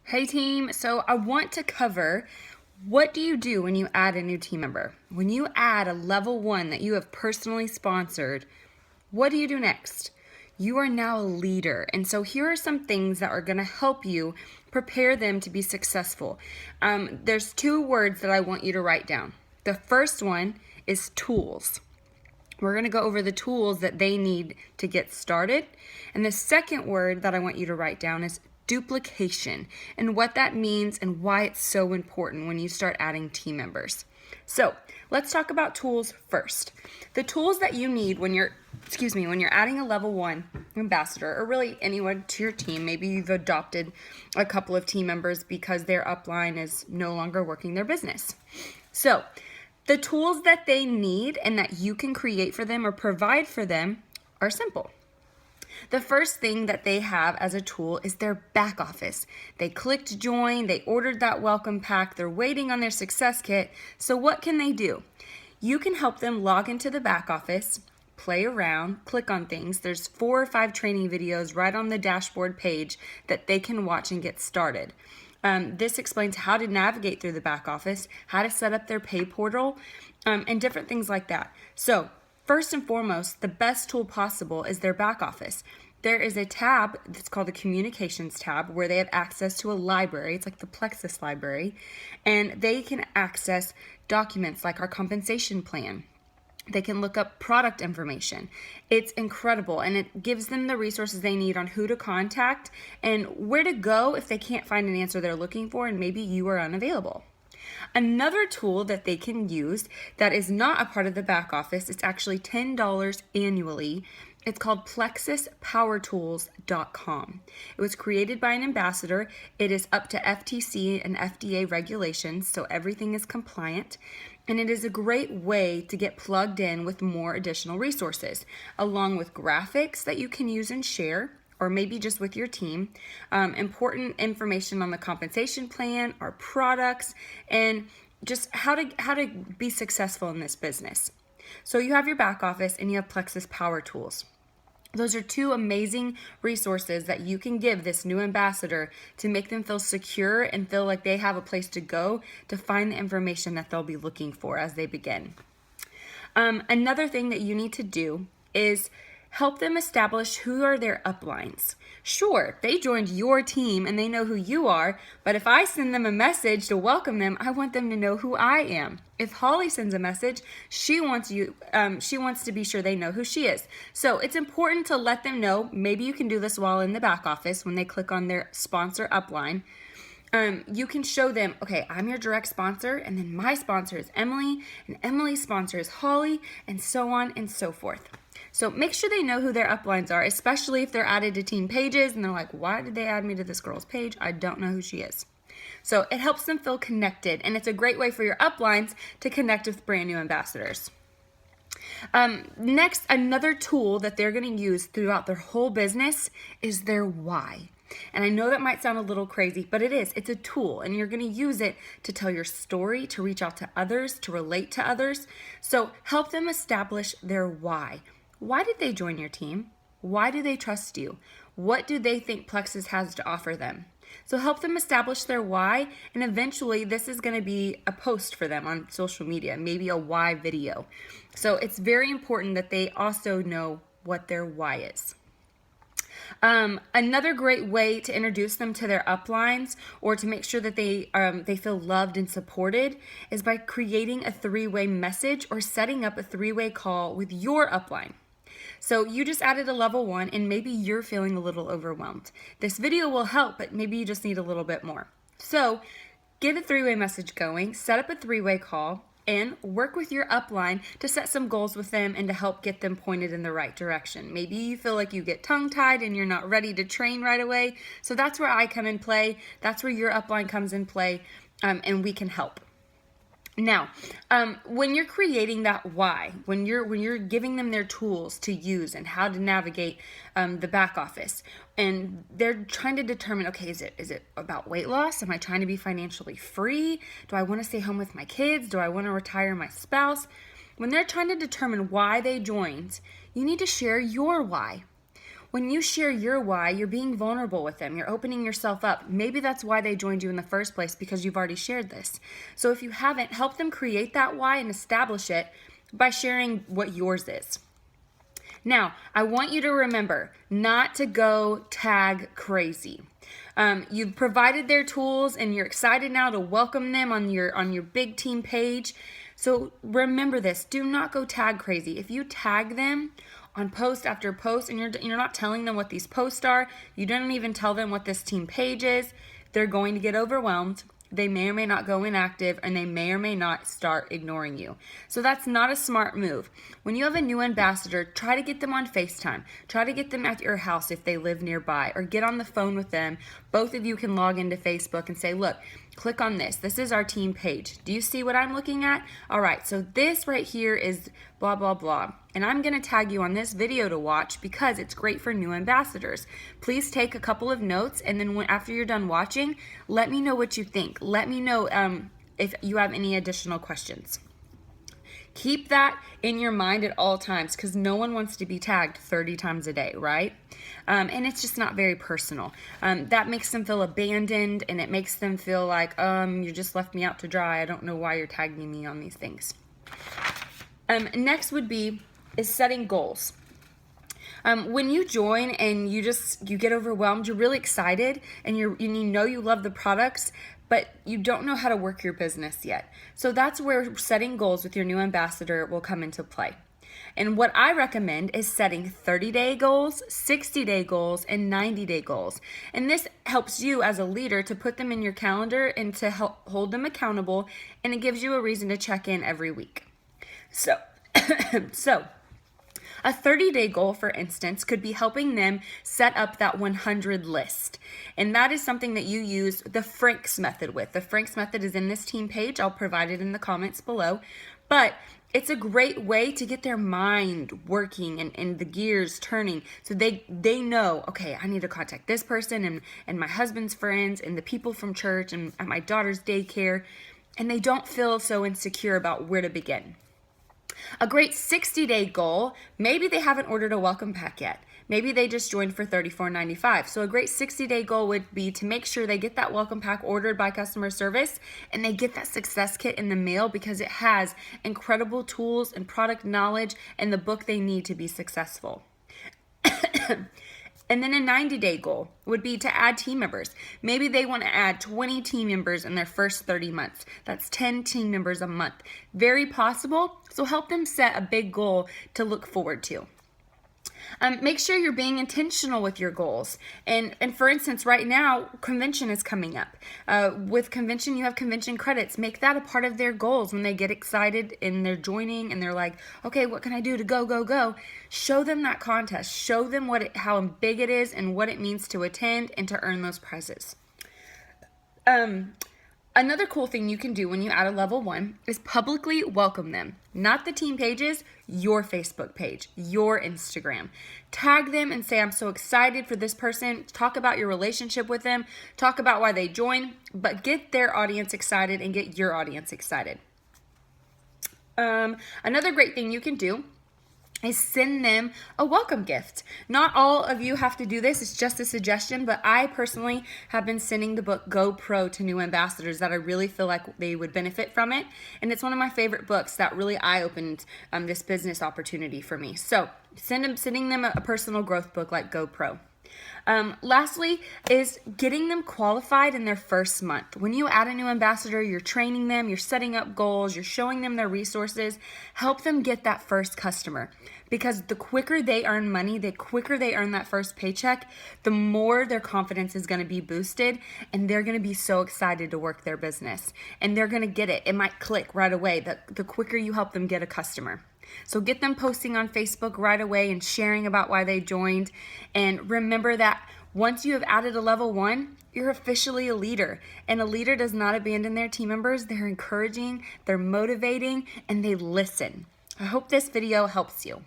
Hey team, so I want to cover what do you do when you add a new team member? When you add a level 1 that you have personally sponsored, what do you do next? You are now a leader, and so here are some things that are going to help you prepare them to be successful. There's 2 words that I want you to write down. The first one is tools. We're going to go over the tools that they need to get started. And the second word that I want you to write down is duplication, and what that means and why it's so important when you start adding team members. So let's talk about tools first. The tools that you need when you're adding a level 1 ambassador, or really anyone to your team. Maybe you've adopted a couple of team members because their upline is no longer working their business. So the tools that they need and that you can create for them or provide for them are simple. The first thing that they have as a tool is their back office. They clicked join, they ordered that welcome pack, they're waiting on their success kit. So what can they do? You can help them log into the back office, play around, click on things. There's 4 or 5 training videos right on the dashboard page that they can watch and get started. This explains how to navigate through the back office, how to set up their pay portal, and different things like that. So first and foremost, the best tool possible is their back office. There is a tab that's called the Communications tab where they have access to a library. It's like the Plexus library, and they can access documents like our compensation plan. They can look up product information. It's incredible, and it gives them the resources they need on who to contact and where to go if they can't find an answer they're looking for and maybe you are unavailable. Another tool that they can use that is not a part of the back office, it's actually $10 annually. It's called PlexusPowerTools.com. It was created by an ambassador. It is up to FTC and FDA regulations, so everything is compliant. And it is a great way to get plugged in with more additional resources, along with graphics that you can use and share, or maybe just with your team, important information on the compensation plan, our products, and just how to be successful in this business. So you have your back office and you have Plexus Power Tools. Those are 2 amazing resources that you can give this new ambassador to make them feel secure and feel like they have a place to go to find the information that they'll be looking for as they begin. Another thing that you need to do is help them establish who are their uplines. Sure, they joined your team and they know who you are, but if I send them a message to welcome them, I want them to know who I am. If Holly sends a message, she wants to be sure they know who she is. So it's important to let them know. Maybe you can do this while in the back office when they click on their sponsor upline. You can show them, okay, I'm your direct sponsor, and then my sponsor is Emily, and Emily's sponsor is Holly, and so on and so forth. So make sure they know who their uplines are, especially if they're added to team pages and they're like, why did they add me to this girl's page? I don't know who she is. So it helps them feel connected, and it's a great way for your uplines to connect with brand new ambassadors. Next, another tool that they're going to use throughout their whole business is their why. And I know that might sound a little crazy, but it is. It's a tool, and you're going to use it to tell your story, to reach out to others, to relate to others. So help them establish their why. Why did they join your team? Why do they trust you? What do they think Plexus has to offer them? So help them establish their why, and eventually this is going to be a post for them on social media, maybe a why video. So it's very important that they also know what their why is. Another great way to introduce them to their uplines or to make sure that they feel loved and supported is by creating a 3-way message or setting up a 3-way call with your upline. So you just added a level 1 and maybe you're feeling a little overwhelmed. This video will help, but maybe you just need a little bit more. So get a 3-way message going, set up a 3-way call, and work with your upline to set some goals with them and to help get them pointed in the right direction. Maybe you feel like you get tongue-tied and you're not ready to train right away. So that's where I come in play. That's where your upline comes in play, and we can help. Now, when you're creating that why, when you're giving them their tools to use and how to navigate the back office, and they're trying to determine, okay, is it about weight loss? Am I trying to be financially free? Do I want to stay home with my kids? Do I want to retire my spouse? When they're trying to determine why they joined, you need to share your why. When you share your why, you're being vulnerable with them. You're opening yourself up. Maybe that's why they joined you in the first place, because you've already shared this. So if you haven't, help them create that why and establish it by sharing what yours is. Now, I want you to remember not to go tag crazy. You've provided their tools and you're excited now to welcome them on your big team page. So remember this, do not go tag crazy. If you tag them on post after post and you're not telling them what these posts are, you don't even tell them what this team page is, they're going to get overwhelmed. They may or may not go inactive, and they may or may not start ignoring you. So that's not a smart move. When you have a new ambassador, try to get them on FaceTime. Try to get them at your house if they live nearby, or get on the phone with them. Both of you can log into Facebook and say, look, click on this. This is our team page. Do you see what I'm looking at? All right, so this right here is blah, blah, blah. And I'm going to tag you on this video to watch because it's great for new ambassadors. Please take a couple of notes, and then after you're done watching, let me know what you think. Let me know if you have any additional questions. Keep that in your mind at all times, because no one wants to be tagged 30 times a day, right? And it's just not very personal. That makes them feel abandoned, and it makes them feel like, you just left me out to dry. I don't know why you're tagging me on these things. Next is setting goals. When you join and you get overwhelmed, you're really excited, and you know you love the products, but you don't know how to work your business yet. So that's where setting goals with your new ambassador will come into play. And what I recommend is setting 30-day goals, 60-day goals, and 90-day goals. And this helps you as a leader to put them in your calendar and to help hold them accountable, and it gives you a reason to check in every week. So a 30-day goal, for instance, could be helping them set up that 100 list. And that is something that you use the Franks method with. The Franks method is in this team page. I'll provide it in the comments below. But it's a great way to get their mind working and the gears turning, so they know, okay, I need to contact this person and my husband's friends and the people from church and at my daughter's daycare, and they don't feel so insecure about where to begin. A great 60-day goal, maybe they haven't ordered a welcome pack yet. Maybe they just joined for $34.95. So a great 60-day goal would be to make sure they get that welcome pack ordered by customer service, and they get that success kit in the mail, because it has incredible tools and product knowledge and the book they need to be successful. And then a 90-day goal would be to add team members. Maybe they want to add 20 team members in their first 30 months. That's 10 team members a month. Very possible, so help them set a big goal to look forward to. Make sure you're being intentional with your goals. And for instance, right now, convention is coming up. With convention, you have convention credits. Make that a part of their goals when they get excited and they're joining and they're like, okay, what can I do to go, go, go? Show them that contest. Show them how big it is and what it means to attend and to earn those prizes. Another cool thing you can do when you add a level 1 is publicly welcome them. Not the team pages, your Facebook page, your Instagram. Tag them and say, I'm so excited for this person. Talk about your relationship with them. Talk about why they joined, but get their audience excited and get your audience excited. Another great thing you can do is send them a welcome gift. Not all of you have to do this, it's just a suggestion, but I personally have been sending the book Go Pro to new ambassadors that I really feel like they would benefit from it, and it's one of my favorite books that really eye-opened this business opportunity for me. So sending them a personal growth book like Go Pro. Lastly is getting them qualified in their first month. When you add a new ambassador, you're training them, you're setting up goals, you're showing them their resources. Help them get that first customer, because the quicker they earn money, the quicker they earn that first paycheck, the more their confidence is going to be boosted, and they're going to be so excited to work their business, and they're going to get it. It might click right away the quicker you help them get a customer. So get them posting on Facebook right away and sharing about why they joined. And remember that once you have added a level 1, you're officially a leader. And a leader does not abandon their team members. They're encouraging, they're motivating, and they listen. I hope this video helps you.